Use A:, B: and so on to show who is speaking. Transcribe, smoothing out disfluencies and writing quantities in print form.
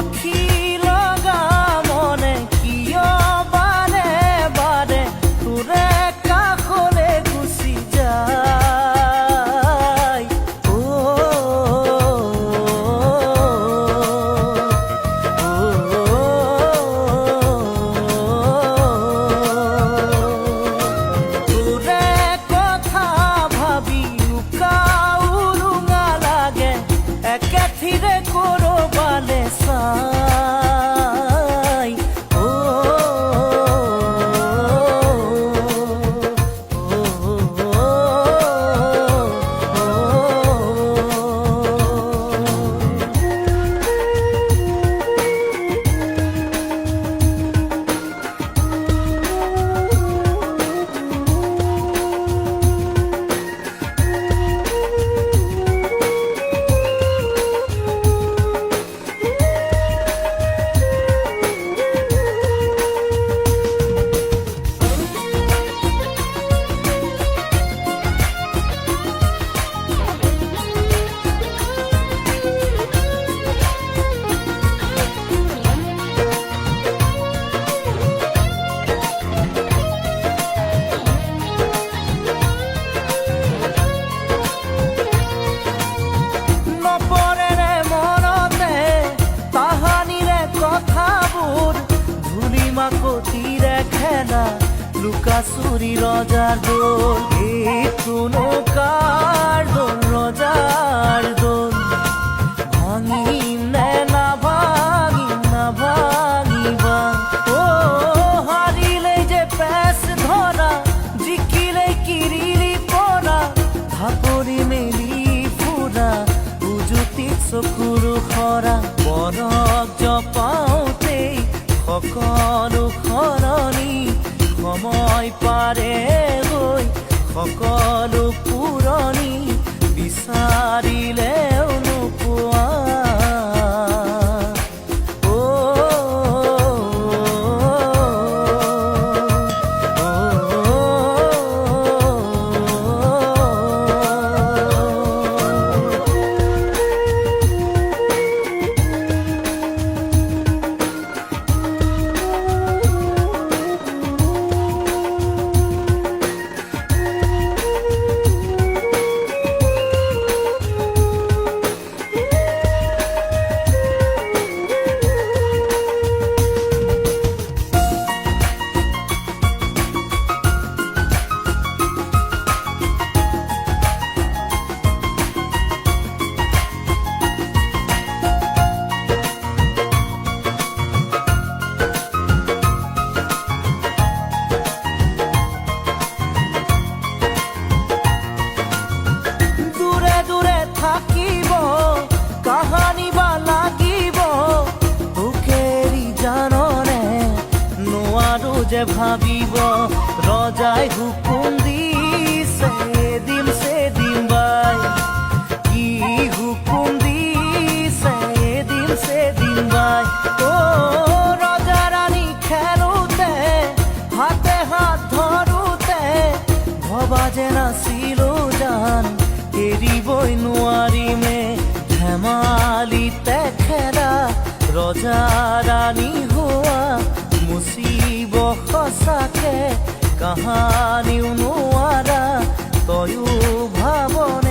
A: পাখি লগা মনে কিয় বাৰে বাৰে তোৰে কাষলে গুচি যায়। তোৰে কথা ভাবি উকা উৰুঙা লাগে একেঠিৰে কৰবালে চাই। মাকতিৰে খেলা লুকাচুৰি ৰজাৰ দোল, এইটো নৌকাৰ দোল ৰজাৰ দোল। ভাঙিম নে নাভাঙিম নাভাঙিবা হাৰিলে যে পেচ ধৰা জিকিলে কিৰিলি পৰা ঢাপৰি মেলি ফুৰা উজুতিত চকুৰো সৰা। বৰক জপাওঁতেই সকলো সলনি সময় পাৰে গৈ সকলো পুৰণি বিচাৰিলেও নোপোৱা। থাকিব কাহানি বা লাগিব তোকেৰি জাননে নোৱাৰো যে ভাবিব। ৰজাই হুকুম দিছে এদিন সেদিন বাই, কি হুকুম দিছে এদিন সেদিন বাই। ৰজা ৰাণী খেলোতে হাতে হাত ধৰোতে ভবা যে নাছিলো জান এৰিবই নোৱাৰিমে ধেমালিতে খেলা ৰজা ৰাণী হোৱা মুচিব সঁচাকে কাহানিও নোৱাৰা তয়ো ভাৱনা।